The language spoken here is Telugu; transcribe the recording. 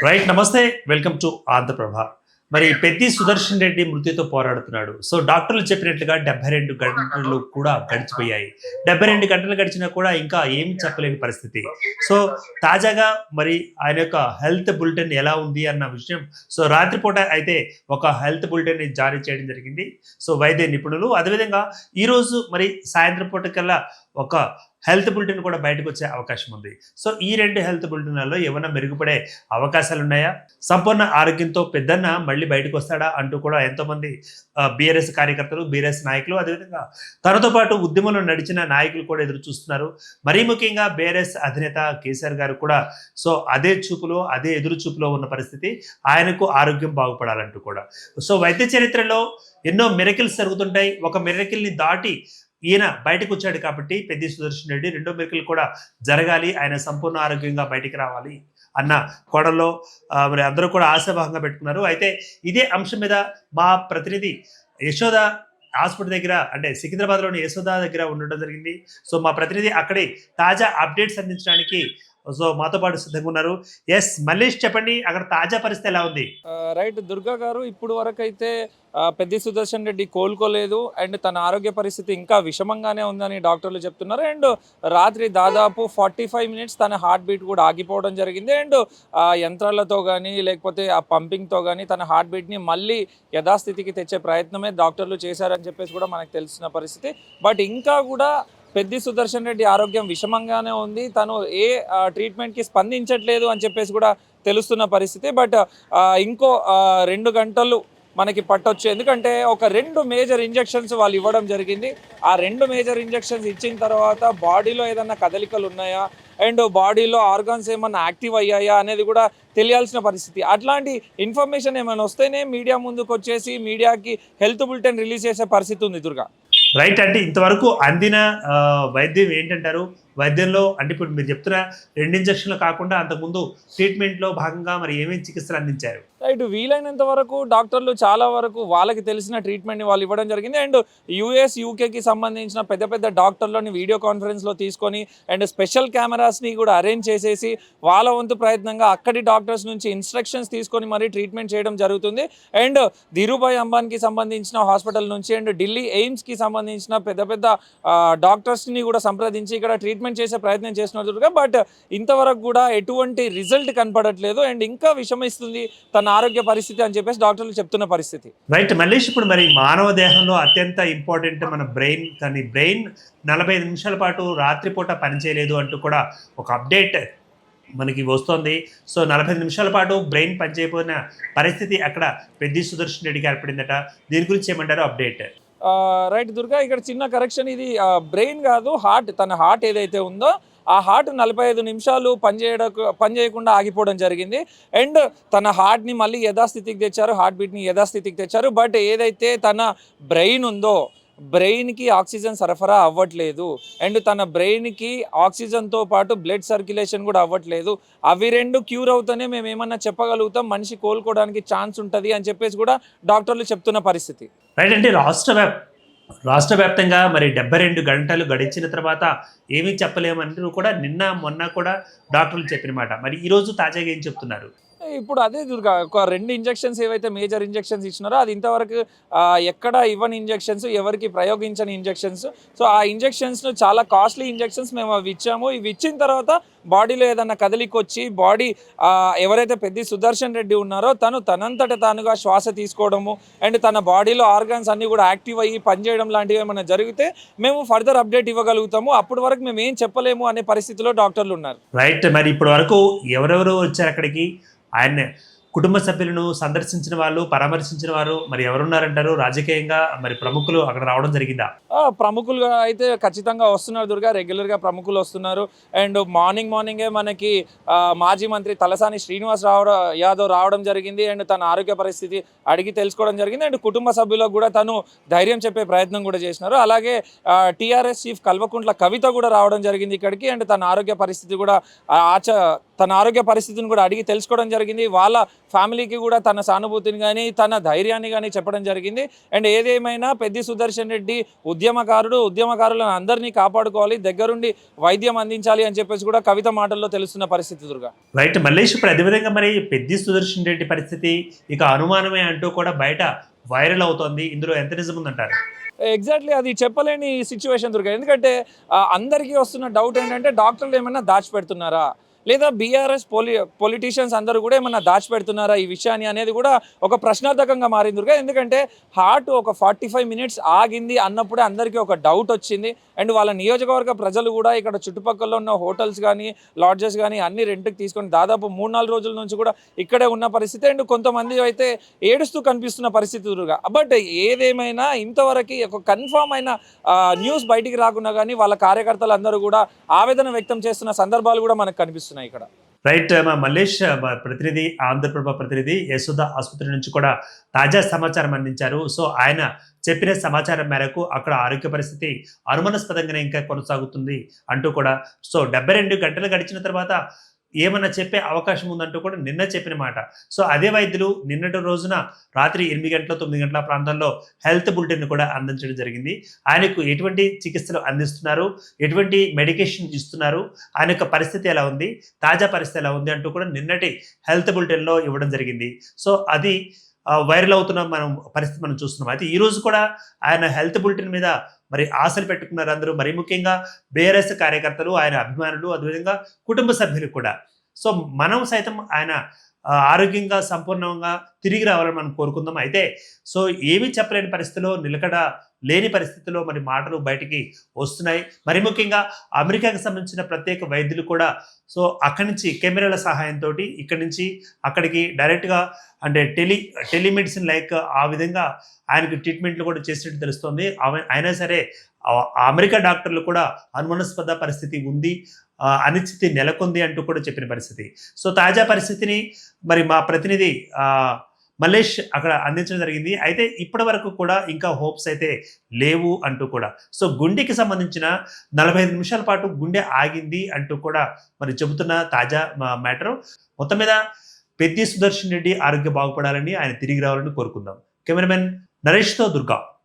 రైట్. నమస్తే. Welcome to Andhra Prabha. మరి పెద్ది సుదర్శన్ రెడ్డి మృతితో పోరాడుతున్నాడు. సో డాక్టర్లు చెప్పినట్లుగా 72 గంటలు కూడా గడిచిపోయాయి. 72 గంటలు గడిచినా కూడా ఇంకా ఏమి చెప్పలేని పరిస్థితి. సో తాజాగా మరి ఆయన యొక్క హెల్త్ బులెటిన్ ఎలా ఉంది అన్న విషయం సో రాత్రిపూట అయితే ఒక హెల్త్ బులెటిన్ జారీ చేయడం జరిగింది. సో వైద్య నిపుణులు అదేవిధంగా ఈరోజు మరి సాయంత్రం పూటకల్లా ఒక హెల్త్ బులెటిన్ కూడా బయటకు వచ్చే అవకాశం ఉంది. సో ఈ 2 హెల్త్ బులెటిన్లలో ఏమైనా మెరుగుపడే అవకాశాలు ఉన్నాయా? సంపూర్ణ ఆరోగ్యంతో పెద్దన్న మళ్ళీ బయటకు వస్తాడా అంటూ కూడా ఎంతోమంది బీఆర్ఎస్ కార్యకర్తలు, బీఆర్ఎస్ నాయకులు, అదేవిధంగా తనతో పాటు ఉద్యమంలో నడిచిన నాయకులు కూడా ఎదురు చూస్తున్నారు. మరీ ముఖ్యంగా బీఆర్ఎస్ అధినేత కేసీఆర్ గారు కూడా సో అదే ఎదురు చూపులో ఉన్న పరిస్థితి. ఆయనకు ఆరోగ్యం బాగుపడాలంటూ కూడా. సో వైద్య చరిత్రలో ఎన్నో మిరకిల్స్ జరుగుతుంటాయి. ఒక మిరకిల్ని దాటి ఈయన బయటకు వచ్చాడు కాబట్టి పెద్ది సుదర్శన్ రెడ్డి రెండో మెరుకులు కూడా జరగాలి, ఆయన సంపూర్ణ ఆరోగ్యంగా బయటికి రావాలి అన్న కోణంలో మరి అందరూ కూడా ఆశాభాగంగా పెట్టుకున్నారు. అయితే ఇదే అంశం మీద మా ప్రతినిధి యశోద హాస్పిటల్ దగ్గర, అంటే సికింద్రాబాద్లోని యశోద దగ్గర ఉండడం జరిగింది. సో మా ప్రతినిధి అక్కడే తాజా అప్డేట్స్ అందించడానికి సో మాతో పాటు సిద్ధంగా ఉన్నారు. ఎస్ మల్లేష్, చెప్పండి, అక్కడ తాజా పరిస్థితి ఎలా ఉంది? రైట్ దుర్గా గారు, ఇప్పుడు వరకు అయితే పెద్ది సుదర్శన్ రెడ్డి కోలుకోలేదు అండ్ తన ఆరోగ్య పరిస్థితి ఇంకా విషమంగానే ఉందని డాక్టర్లు చెప్తున్నారు. అండ్ రాత్రి దాదాపు 45 మినిట్స్ తన హార్ట్ బీట్ కూడా ఆగిపోవడం జరిగింది. అండ్ యంత్రాలతో కానీ లేకపోతే ఆ పంపింగ్తో కానీ తన హార్ట్ బీట్ని మళ్ళీ యథాస్థితికి తెచ్చే ప్రయత్నమే డాక్టర్లు చేశారని చెప్పేసి కూడా మనకు తెలిసిన పరిస్థితి. బట్ ఇంకా కూడా పెద్ది సుదర్శన్ రెడ్డి ఆరోగ్యం విషమంగానే ఉంది. తను ఏ ట్రీట్మెంట్కి స్పందించట్లేదు అని చెప్పేసి కూడా తెలుస్తున్న పరిస్థితి. బట్ ఇంకో 2 గంటలు మనకి పట్టొచ్చు. ఎందుకంటే ఒక 2 మేజర్ ఇంజెక్షన్స్ వాళ్ళు ఇవ్వడం జరిగింది. ఆ 2 మేజర్ ఇంజెక్షన్స్ ఇచ్చిన తర్వాత బాడీలో ఏదన్నా కదలికలు ఉన్నాయా అండ్ బాడీలో ఆర్గాన్స్ ఏమన్నా యాక్టివ్ అయ్యాయా అనేది కూడా తెలియాల్సిన పరిస్థితి. అట్లాంటి ఇన్ఫర్మేషన్ ఏమైనా వస్తేనే మీడియా ముందుకు వచ్చేసి మీడియాకి హెల్త్ బులెటిన్ రిలీజ్ చేసే పరిస్థితి ఉంది దుర్గా. రైట్. అంటే ఇంతవరకు అందిన వైద్యం ఏంటంటారు? వైద్యంలో అంటే ఇప్పుడు మీరు చెప్తున్న 2 ఇంజక్షన్లు కాకుండా అంతకుముందు ట్రీట్మెంట్లో భాగంగా మరి ఏమేమి చికిత్సలు అందించారు? రైట్, వీలైనంత వరకు డాక్టర్లు చాలా వరకు వాళ్ళకి తెలిసిన ట్రీట్మెంట్ని వాళ్ళు ఇవ్వడం జరిగింది. అండ్ యూఎస్, యూకేకి సంబంధించిన పెద్ద పెద్ద డాక్టర్లని వీడియో కాన్ఫరెన్స్లో తీసుకొని అండ్ స్పెషల్ కెమెరాస్ని కూడా అరేంజ్ చేసేసి వాళ్ళ వంతు ప్రయత్నంగా అక్కడి డాక్టర్స్ నుంచి ఇన్స్ట్రక్షన్స్ తీసుకొని మరీ ట్రీట్మెంట్ చేయడం జరుగుతుంది. అండ్ ధీరుభాయ్ అంబానీకి సంబంధించిన హాస్పిటల్ నుంచి అండ్ ఢిల్లీ ఎయిమ్స్కి సంబంధించిన పెద్ద పెద్ద డాక్టర్స్ని కూడా సంప్రదించి ఇక్కడ ట్రీట్మెంట్ చేసే ప్రయత్నం చేస్తున్నారు. బట్ ఇంతవరకు కూడా ఎటువంటి రిజల్ట్ కనపడట్లేదు అండ్ ఇంకా విషమిస్తుంది తన ఆరోగ్య పరిస్థితి అని చెప్పేసి డాక్టర్లు చెప్తున్న పరిస్థితి. రైట్ మల్లేష్, ఇప్పుడు మరి మానవ దేహంలో అత్యంత ఇంపార్టెంట్ మన బ్రెయిన్, కానీ బ్రెయిన్ 45 నిమిషాల పాటు రాత్రిపూట పనిచేయలేదు అంటూ కూడా ఒక అప్డేట్ మనకి వస్తుంది. సో 45 నిమిషాల పాటు బ్రెయిన్ పనిచేయకపోయిన పరిస్థితి అక్కడ పెద్ది సుదర్శన్ రెడ్డికి ఏర్పడిందట. దీని గురించి ఏమంటారు అప్డేట్? రైట్ దుర్గా, ఇక్కడ చిన్న కరెక్షన్, ఇది బ్రెయిన్ కాదు, హార్ట్. తన హార్ట్ ఏదైతే ఉందో ఆ హార్ట్ 45 నిమిషాలు పనిచేయకుండా ఆగిపోవడం జరిగింది. అండ్ తన హార్ట్ని మళ్ళీ యథాస్థితికి తెచ్చారు, హార్ట్ బీట్ని యథాస్థితికి తెచ్చారు. బట్ ఏదైతే తన బ్రెయిన్ ఉందో బ్రెయిన్కి ఆక్సిజన్ సరఫరా అవ్వట్లేదు అండ్ తన బ్రెయిన్కి ఆక్సిజన్తో పాటు బ్లడ్ సర్క్యులేషన్ కూడా అవ్వట్లేదు. అవి 2 క్యూర్ అవుతూనే మేము ఏమన్నా చెప్పగలుగుతాం, మనిషి కోలుకోవడానికి ఛాన్స్ ఉంటుంది అని చెప్పేసి కూడా డాక్టర్లు చెప్తున్న పరిస్థితి. రైట్. అంటే రాష్ట్ర వ్యాప్తంగా మరి 72 గంటలు గడిచిన తర్వాత ఏమీ చెప్పలేమంటూ కూడా నిన్న మొన్న కూడా డాక్టర్లు చెప్పిన మాట. మరి ఈరోజు తాజాగా ఏం చెప్తున్నారు? ఇప్పుడు అదే దుర్గా, ఒక 2 ఇంజెక్షన్స్ ఏవైతే మేజర్ ఇంజెక్షన్స్ ఇచ్చినారో అది ఇంతవరకు ఎక్కడ ఇవ్వని ఇంజెక్షన్స్, ఎవరికి ప్రయోగించని ఇంజెక్షన్స్. సో ఆ ఇంజెక్షన్స్ను చాలా కాస్ట్లీ ఇంజెక్షన్స్ మేము అవి ఇచ్చాము. ఇవి ఇచ్చిన తర్వాత బాడీలో ఏదన్నా కదలికొచ్చి బాడీ ఎవరైతే పెద్ది సుదర్శన్ రెడ్డి ఉన్నారో తనంతట తానుగా శ్వాస తీసుకోవడము అండ్ తన బాడీలో ఆర్గాన్స్ అన్నీ కూడా యాక్టివ్ అయ్యి పనిచేయడం లాంటివి ఏమైనా జరిగితే మేము ఫర్దర్ అప్డేట్ ఇవ్వగలుగుతాము. అప్పటి వరకు మేము ఏం చెప్పలేము అనే పరిస్థితిలో డాక్టర్లు ఉన్నారు. రైట్. మరి ఇప్పటి వరకు ఎవరెవరు వచ్చారు అక్కడికి? ఆయన కుటుంబ సభ్యులను సందర్శించిన వాళ్ళు, పరామర్శించిన వారు మరి ఎవరున్నారంటారు? రాజకీయంగా మరి ప్రముఖులు అక్కడ రావడం జరిగిందా? ప్రముఖులుగా అయితే ఖచ్చితంగా వస్తున్నారు దుర్గా, రెగ్యులర్గా ప్రముఖులు వస్తున్నారు. అండ్ మార్నింగే మనకి మాజీ మంత్రి తలసాని శ్రీనివాస్ యాదవ్ రావడం జరిగింది అండ్ తన ఆరోగ్య పరిస్థితి అడిగి తెలుసుకోవడం జరిగింది. అండ్ కుటుంబ సభ్యులకు కూడా తను ధైర్యం చెప్పే ప్రయత్నం కూడా చేసినారు. అలాగే టీఆర్ఎస్ చీఫ్ కల్వకుంట్ల కవిత కూడా రావడం జరిగింది ఇక్కడికి అండ్ తన ఆరోగ్య పరిస్థితి కూడా తన ఆరోగ్య పరిస్థితిని కూడా అడిగి తెలుసుకోవడం జరిగింది. వాళ్ళ ఫ్యామిలీకి కూడా తన సానుభూతిని కానీ తన ధైర్యాన్ని కానీ చెప్పడం జరిగింది. అండ్ ఏదేమైనా పెద్ది సుదర్శన్ రెడ్డి ఉద్యమకారులను అందరినీ కాపాడుకోవాలి, దగ్గరుండి వైద్యం అందించాలి అని చెప్పేసి కూడా కవిత మాటల్లో తెలుస్తున్న పరిస్థితి దుర్గా. రైట్ మల్లేష్, ఇప్పుడు అదేవిధంగా మరి పెద్ది సుదర్శన్ రెడ్డి పరిస్థితి ఇక అనుమానమే అంటూ కూడా బయట వైరల్ అవుతోంది. ఇందులో ఎంత నిజం ఉందంటారు? ఎగ్జాక్ట్లీ అది చెప్పలేని సిచ్యువేషన్ దుర్గా. ఎందుకంటే అందరికీ వస్తున్న డౌట్ ఏంటంటే డాక్టర్లు ఏమైనా దాచిపెడుతున్నారా, లేదా బీఆర్ఎస్ పొలిటీషియన్స్ అందరూ కూడా ఏమన్నా దాచిపెడుతున్నారా ఈ విషయాన్ని అనేది కూడా ఒక ప్రశ్నార్థకంగా మారింది దుర్గా. ఎందుకంటే హార్ట్ ఒక 45 మినిట్స్ ఆగింది అన్నప్పుడే అందరికీ ఒక డౌట్ వచ్చింది. అండ్ వాళ్ళ నియోజకవర్గ ప్రజలు కూడా ఇక్కడ చుట్టుపక్కల ఉన్న హోటల్స్ కానీ లాడ్జెస్ కానీ అన్ని రెంట్కి తీసుకొని దాదాపు 3-4 రోజుల నుంచి కూడా ఇక్కడే ఉన్న పరిస్థితి. అండ్ కొంతమంది అయితే ఏడుస్తూ కనిపిస్తున్న పరిస్థితి దుర్గా. బట్ ఏదేమైనా ఇంతవరకు ఒక కన్ఫామ్ అయిన న్యూస్ బయటికి రాకున్నా కానీ వాళ్ళ కార్యకర్తలు అందరూ కూడా ఆవేదన వ్యక్తం చేస్తున్న సందర్భాలు కూడా మనకు కనిపిస్తున్నాయి ఇక్కడ. రైట్ మా మల్లేష్, మా ప్రతినిధి ఆంధ్రప్రభ ప్రతినిధి యశోద ఆసుపత్రి నుంచి కూడా తాజా సమాచారం అందించారు. సో ఆయన చెప్పిన సమాచారం మేరకు అక్కడ ఆరోగ్య పరిస్థితి అనుమానాస్పదంగానే ఇంకా కొనసాగుతుంది అంటూ కూడా, సో 72 గంటలు గడిచిన తర్వాత ఏమన్నా చెప్పే అవకాశం ఉందంటూ కూడా నిన్న చెప్పిన మాట. సో అదే వైద్యులు నిన్నటి రోజున రాత్రి 8 గంటల 9 గంటల ప్రాంతంలో హెల్త్ బులెటిన్ కూడా అందించడం జరిగింది. ఆయనకు ఎటువంటి చికిత్సలు అందిస్తున్నారు, ఎటువంటి మెడికేషన్ ఇస్తున్నారు, ఆయన యొక్క పరిస్థితి ఎలా ఉంది, తాజా పరిస్థితి ఎలా ఉంది అంటూ కూడా నిన్నటి హెల్త్ బులెటిన్లో ఇవ్వడం జరిగింది. సో అది వైరల్ అవుతున్న పరిస్థితి మనం చూస్తున్నాం. అయితే ఈ రోజు కూడా ఆయన హెల్త్ బులెటిన్ మీద మరి ఆశలు పెట్టుకున్నారు అందరూ, మరి ముఖ్యంగా బీఆర్ఎస్ కార్యకర్తలు, ఆయన అభిమానులు, అదేవిధంగా కుటుంబ సభ్యులు కూడా. సో మనం సైతం ఆయన ఆరోగ్యంగా సంపూర్ణంగా తిరిగి రావాలని మనం కోరుకుందాం. అయితే సో ఏమీ చెప్పలేని పరిస్థితిలో, నిలకడ లేని పరిస్థితిలో మరి మాటలు బయటికి వస్తున్నాయి. మరి ముఖ్యంగా అమెరికాకి సంబంధించిన ప్రత్యేక వైద్యులు కూడా సో అక్కడి నుంచి కెమెరాల సహాయంతో ఇక్కడి నుంచి అక్కడికి డైరెక్ట్గా అంటే టెలిమెడిసిన్ లైక్ ఆ విధంగా ఆయనకు ట్రీట్మెంట్లు కూడా చేసినట్టు తెలుస్తోంది. అయినా సరే అమెరికా డాక్టర్లు కూడా అనుమానాస్పద పరిస్థితి ఉంది, అనిశ్చితి నెలకొంది అంటూ కూడా చెప్పిన పరిస్థితి. సో తాజా పరిస్థితిని మరి మా ప్రతినిధి మల్లేష్ అక్కడ అందించడం జరిగింది. అయితే ఇప్పటి వరకు కూడా ఇంకా హోప్స్ అయితే లేవు అంటూ కూడా, సో గుండెకి సంబంధించిన 45 నిమిషాల పాటు గుండె ఆగింది అంటూ కూడా మరి చెబుతున్న తాజా మ్యాటర్. మొత్తం మీద పెద్ది సుదర్శన్ రెడ్డి ఆరోగ్యం బాగుపడాలని, ఆయన తిరిగి రావాలని కోరుకుందాం. కెమెరామెన్ నరేష్తో దుర్గా.